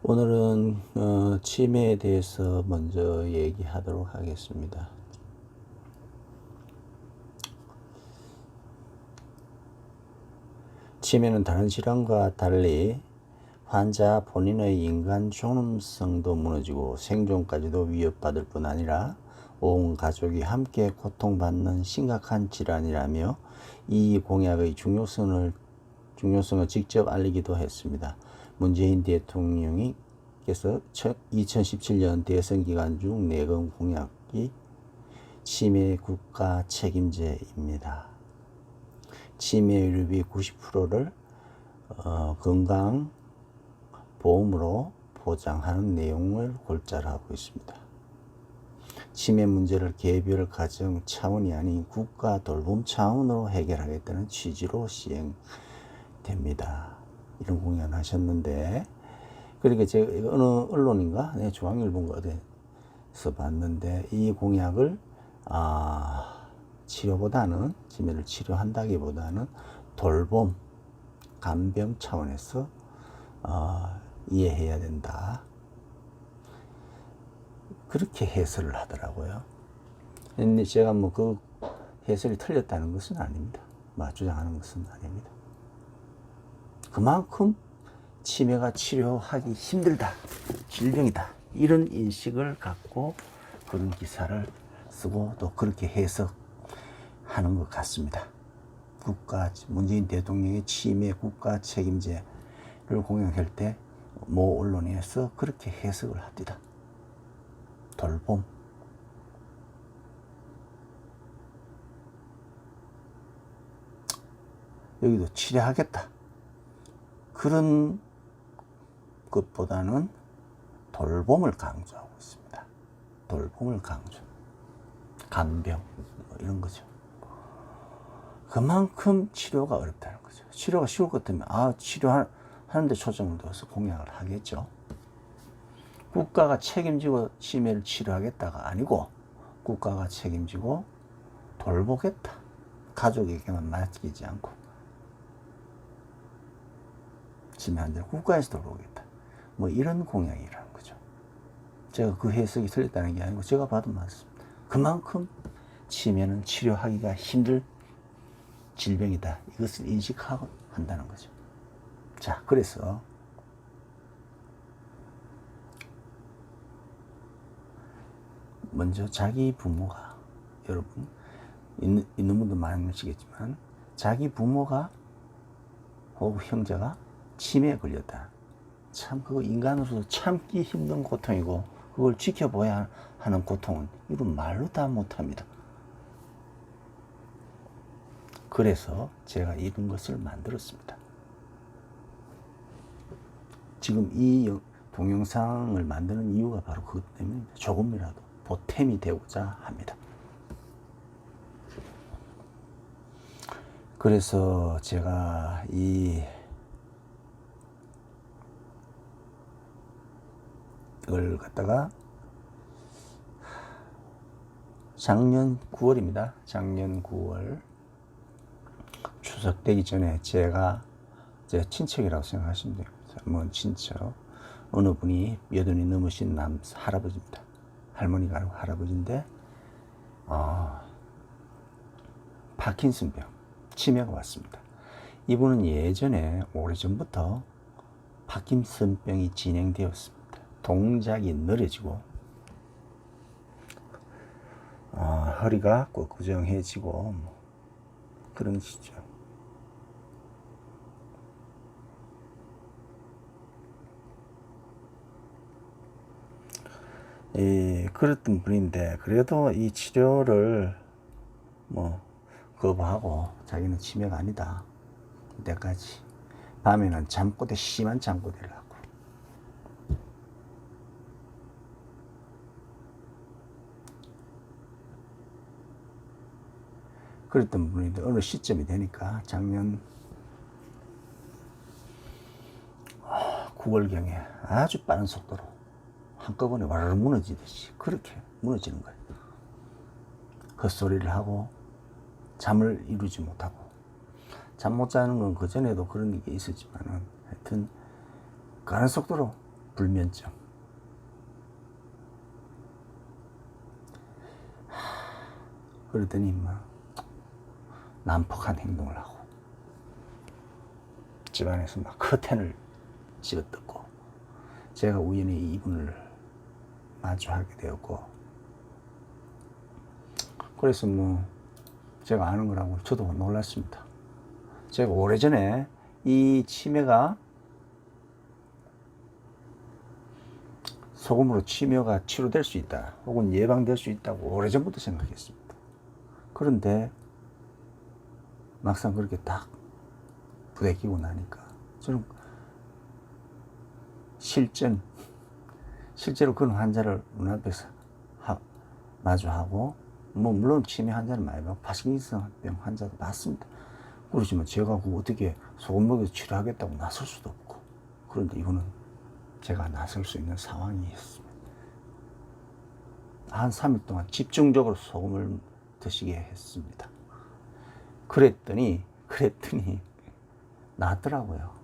오늘은 치매에 대해서 먼저 얘기하도록 하겠습니다. 치매는 다른 질환과 달리 환자 본인의 인간 존엄성도 무너지고 생존까지도 위협받을 뿐 아니라 온 가족이 함께 고통받는 심각한 질환이라며 이 공약의 중요성을 직접 알리기도 했습니다. 문재인 대통령께서 2017년 대선 기간 중 내건 공약이 치매 국가 책임제입니다. 치매율비 90%를 건강보험으로 보장하는 내용을 골자로 하고 있습니다. 치매 문제를 개별 가정 차원이 아닌 국가 돌봄 차원으로 해결하겠다는 취지로 시행됩니다. 이런 공약을 하셨는데, 그러니까 제가 어느 언론인가, 중앙일보인가 어디서 봤는데, 이 공약을 치료보다는, 치매를 치료한다기보다는 돌봄, 간병 차원에서 이해해야 된다, 그렇게 해설을 하더라고요. 근데 제가 그 해설이 틀렸다는 것은 아닙니다. 주장하는 것은 아닙니다. 그만큼 치매가 치료하기 힘들다, 질병이다, 이런 인식을 갖고 그런 기사를 쓰고 또 그렇게 해석하는 것 같습니다. 문재인 대통령의 치매 국가 책임제를 공약할 때 모 언론에서 그렇게 해석을 합니다. 돌봄, 여기도 치료하겠다, 그런 것보다는 돌봄을 강조하고 있습니다. 돌봄을 강조, 간병 이런 거죠. 그만큼 치료가 어렵다는 거죠. 치료가 쉬울 것 같으면 치료하는데 초점을 둬서 공약을 하겠죠. 국가가 책임지고 치매를 치료하겠다가 아니고 국가가 책임지고 돌보겠다, 가족에게만 맡기지 않고 치매 환자를 국가에서 돌보겠다, 이런 공약이라는 거죠. 제가 그 해석이 틀렸다는 게 아니고 제가 받은 말씀, 그만큼 치매는 치료하기가 힘들 질병이다, 이것을 인식하고 한다는 거죠. 자, 그래서 먼저 자기 부모가, 여러분 있는 분도 많으시겠지만, 자기 부모가 혹은 형제가 치매에 걸렸다, 참 그거 인간으로서 참기 힘든 고통이고, 그걸 지켜봐야 하는 고통은 이건 말로 다 못합니다. 그래서 제가 이런 것을 만들었습니다. 지금 이 동영상을 만드는 이유가 바로 그것 때문입니다. 조금이라도 보탬이 되고자 합니다. 그래서 제가 이걸 갖다가 작년 9월입니다. 작년 9월 추석 되기 전에 제 친척이라고 생각하시면 됩니다. 먼 친척, 어느 분이 80이 넘으신 할아버지입니다. 할머니가 아니고 할아버지인데 파킨슨병, 치매가 왔습니다. 이분은 예전에 오래전부터 파킨슨병이 진행되었습니다. 동작이 느려지고 허리가 กุ구정해지고 그런 시죠. 그랬던 분인데, 그래도 이 치료를 거부하고 자기는 치매가 아니다, 그때까지 밤에는 심한 잠꼬대를 하고, 그랬던 분인데 어느 시점이 되니까 작년 9월경에 아주 빠른 속도로 한꺼번에 와르르 무너지듯이 그렇게 무너지는 거예요. 헛소리를 하고 잠을 이루지 못하고, 잠 못 자는 건 그전에도 그런 게 있었지만은 하여튼 가는 속도로 불면증. 그러더니 막 난폭한 행동을 하고 집안에서 막 커튼을 집어뜯고 제가 우연히 이분을 마주하게 되었고 그래서 뭐 제가 아는 거라고 저도 놀랐습니다. 제가 오래전에 이 치매가 소금으로 치매가 치료될 수 있다 혹은 예방될 수 있다고 오래전부터 생각했습니다. 그런데 막상 그렇게 딱 부대끼고 나니까 저는 실제로 그런 환자를 눈앞에서 마주하고 뭐 물론 치매 환자는 많이 봤고 파킨슨병 환자도 봤습니다. 그렇지만 제가 그 어떻게 소금 먹여서 치료하겠다고 나설 수도 없고 그런데 이거는 제가 나설 수 있는 상황이었습니다. 한 3일 동안 집중적으로 소금을 드시게 했습니다. 그랬더니 낫더라고요.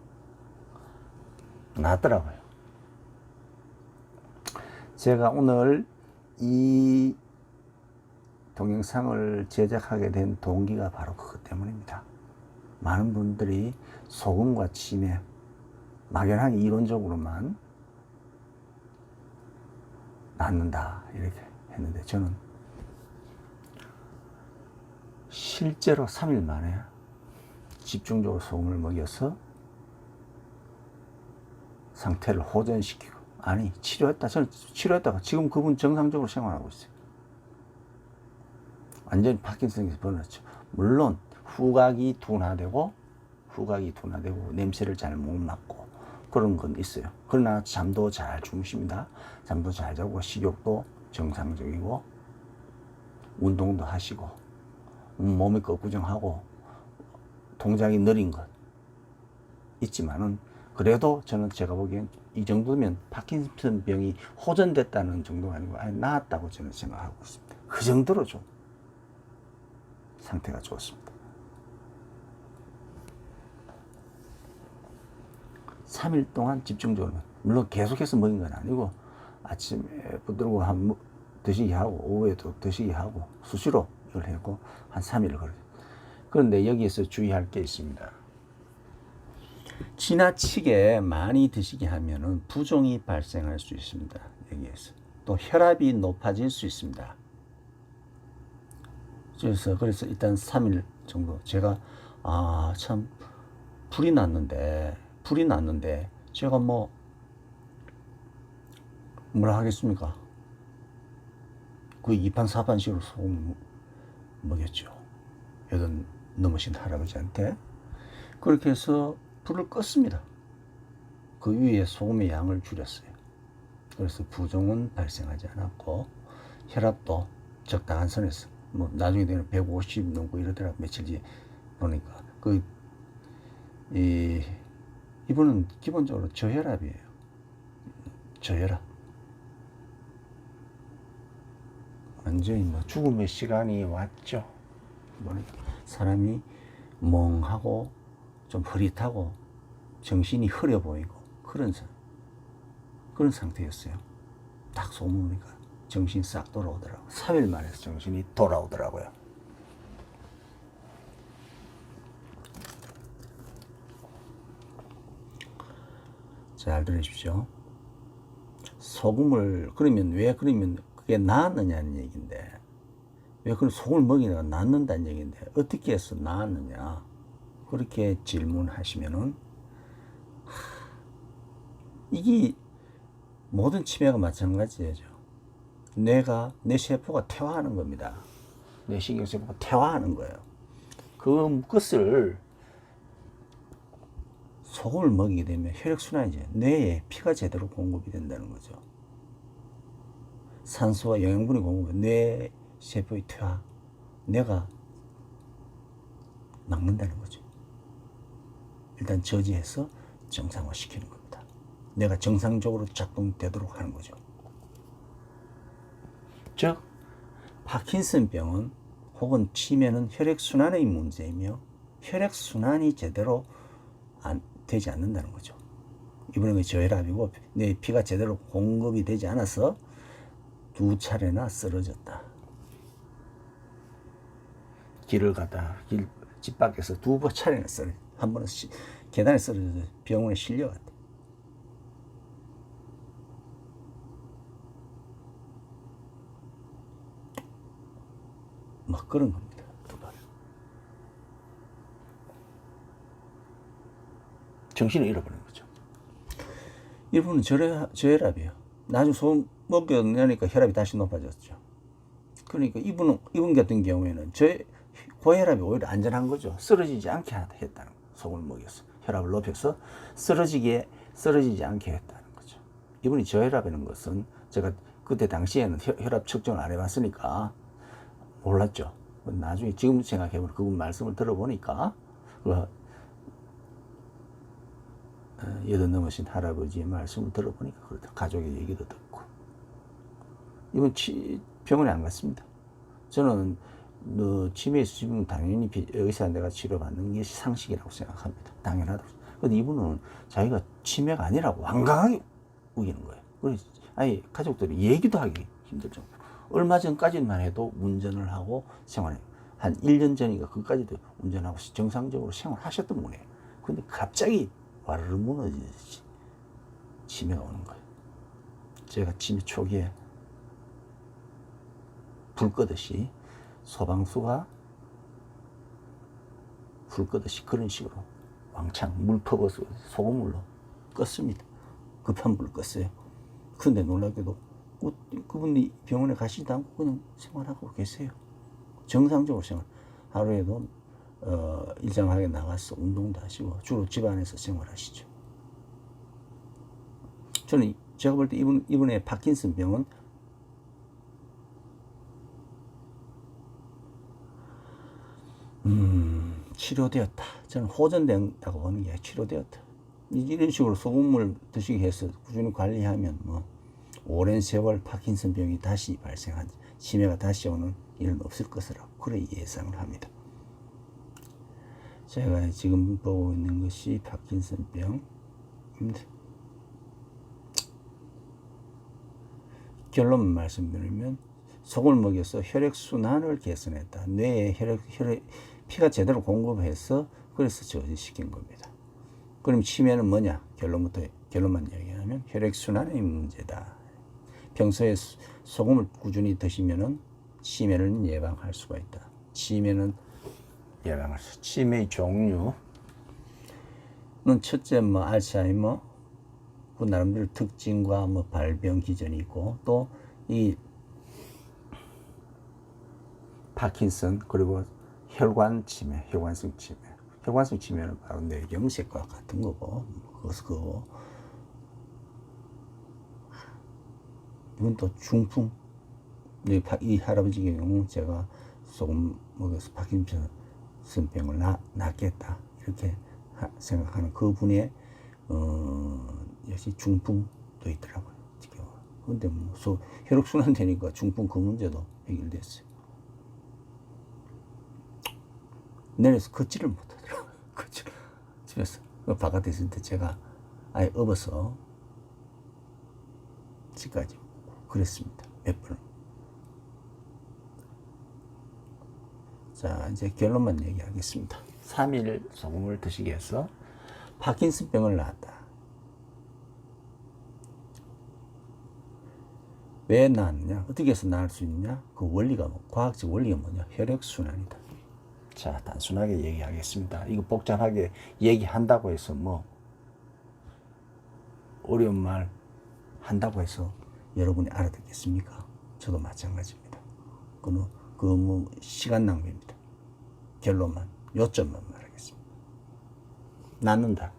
제가 오늘 이 동영상을 제작하게 된 동기가 바로 그것 때문입니다. 많은 분들이 소금과 치매 막연하게 이론적으로만 낫는다 이렇게 했는데 저는 실제로 3일 만에 집중적으로 소금을 먹여서 상태를 호전시키고 저는 치료했다가 지금 그분 정상적으로 생활하고 있어요. 완전히 파킨슨에서 벗어났죠. 물론 후각이 둔화되고 냄새를 잘 못 맡고 그런 건 있어요. 그러나 잠도 잘 주무십니다. 잠도 잘 자고 식욕도 정상적이고 운동도 하시고 몸이 꺾구정하고 동작이 느린 것 있지만은 그래도 저는 제가 보기엔 이 정도면 파킨슨 병이 호전됐다는 정도가 아니고 나았다고 저는 생각하고 있습니다. 그 정도로 좀 상태가 좋습니다. 3일 동안 집중적으로 물론 계속해서 먹인 건 아니고 아침에 붙들고 드시게 하고 오후에도 드시게 하고 수시로 이걸 했고 한 3일을 걸려요. 그런데 여기에서 주의할 게 있습니다. 지나치게 많이 드시게 하면은 부종이 발생할 수 있습니다. 여기에서 또 혈압이 높아질 수 있습니다. 그래서 일단 3일 정도 제가 참 불이 났는데 제가 뭐라 하겠습니까? 그 2판 4판식으로 소금 먹였죠. 80 넘으신 할아버지한테. 그렇게 해서 불을 껐습니다. 그 위에 소금의 양을 줄였어요. 그래서 부종은 발생하지 않았고 혈압도 적당한 선에서 나중에 되면 150 넘고 이러더라고. 며칠 뒤에 보니까 이분은 기본적으로 저혈압이에요. 저혈압. 완전히 죽음의 시간이 왔죠. 보니까 사람이 멍하고 좀 흐릿하고 정신이 흐려 보이고 그런 상태였어요. 딱 소문 보니까 정신이 싹 돌아오더라고요. 3일 만에 정신이 돌아오더라고요. 잘 들으십시오. 소금을 왜 그게 나았느냐는 얘기인데 왜 그런 소금을 먹이다가 낫는다는 얘기인데 어떻게 해서 나았느냐 그렇게 질문하시면은 이게 모든 치매가 마찬가지죠. 내 세포가 퇴화하는 겁니다. 내 신경세포가 퇴화하는 거예요. 그것을 소금을 먹이게 되면 혈액순환이죠. 뇌에 피가 제대로 공급이 된다는 거죠. 산소와 영양분이 공급돼 뇌 세포의 퇴화, 뇌가 막는다는 거죠. 일단 저지해서 정상화시키는 겁니다. 뇌가 정상적으로 작동되도록 하는 거죠. 즉 파킨슨병은 혹은 치매는 혈액순환의 문제이며 혈액순환이 제대로 되지 않는다는 거죠. 이번에 저혈압이고 내 피가 제대로 공급이 되지 않아서 2차례나 쓰러졌다. 길을 가다 집 밖에서 2차례나 쓰러졌다. 한 번은 계단에 쓰러져서 병원에 실려갔다. 막 그런 겁니다. 두 번. 정신을 잃어버린 거죠. 이분은 저혈압이에요. 나중에 소금 먹여내니까 혈압이 다시 높아졌죠. 그러니까 이분 같은 경우에는 고혈압이 오히려 안전한 거죠. 쓰러지지 않게 했다는 거. 소금을 먹여서 혈압을 높여서 쓰러지지 않게 했다는 거죠. 이분이 저혈압이라는 것은 제가 그때 당시에는 혈압 측정을 안 해봤으니까 몰랐죠. 나중에 지금 생각해보면 그분 말씀을 들어보니까 80 넘으신 할아버지의 말씀을 들어보니까 그렇다. 가족의 얘기도 듣고. 이분 병원에 안 갔습니다. 저는 치매에 있으면 당연히 의사한테가 치료받는 게 상식이라고 생각합니다. 당연하다고. 근데 이분은 자기가 치매가 아니라고 완강하게 우기는 거예요. 그래서 아예 가족들이 얘기도 하기 힘들죠. 얼마 전까지만 해도 운전을 하고 생활해요. 한 1년 전인가 그까지도 운전하고 정상적으로 생활하셨던 분이에요. 근데 갑자기 와르르 무너지듯이 치매가 오는 거예요. 제가 치매 초기에 불 끄듯이 소방수가 불 끄듯이 그런 식으로 왕창 물 퍼부어서 소금물로 껐습니다. 급한 불을 껐어요. 근데 놀랍게도 그분이 병원에 가시지도 않고 그냥 생활하고 계세요. 정상적으로 생활. 하루에도 일정하게 나가서 운동도 하시고 주로 집안에서 생활하시죠. 저는 제가 볼 때 이분의 파킨슨 병은 치료되었다. 저는 호전된다고 보는 게 아니라 치료되었다. 이런 식으로 소금물 드시게 해서 꾸준히 관리하면 오랜 세월 파킨슨 병이 다시 발생한 치매가 다시 오는 일은 없을 것이라고 그래 예상을 합니다. 제가 지금 보고 있는 것이 파킨슨 병입니다. 결론 말씀드리면 소금을 먹여서 혈액순환을 개선했다. 뇌에 피가 제대로 공급해서 그래서 저지시킨 겁니다. 그럼 치매는 뭐냐? 결론만 얘기하면 혈액순환의 문제다. 평소에 소금을 꾸준히 드시면은 치매를 예방할 수가 있다. 치매는 예방할 수. 치매의 종류는 첫째 알츠하이머 그 나름대로 특징과 발병 기전이 있고 또 이 파킨슨 그리고 혈관 치매, 혈관성 치매. 혈관성 치매는 바로 뇌경색과 같은 거고 그거 이건 또 중풍. 이 할아버지 경우 제가 소금 먹여서 파킨슨 병을 낫겠다 이렇게 생각하는 그분의 역시 중풍도 있더라고요. 근데 혈액순환 되니까 중풍 그 문제도 해결됐어요. 내려서 걷지를 못하더라고요. 집에서 바깥에 있을 때 제가 아예 업어서 집까지 그랬습니다. 몇 번. 자, 이제 결론만 얘기하겠습니다. 3일 소금을 드시게 해서 파킨슨병을 낳았다. 왜 낳았느냐? 어떻게 해서 낳을 수 있느냐? 그 원리가 과학적 원리가 뭐냐? 혈액순환이다. 자, 단순하게 얘기하겠습니다. 이거 복잡하게 얘기한다고 해서 어려운 말 한다고 해서 여러분이 알아듣겠습니까? 저도 마찬가지입니다. 시간 낭비입니다. 결론만, 요점만 말하겠습니다. 낫는다.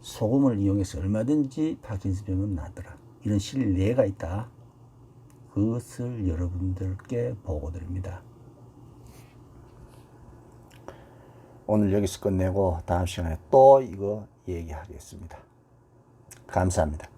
소금을 이용해서 얼마든지 파킨슨병은 낫더라. 이런 실례가 있다. 그것을 여러분들께 보고드립니다. 오늘 여기서 끝내고 다음 시간에 또 이거 얘기하겠습니다. 감사합니다.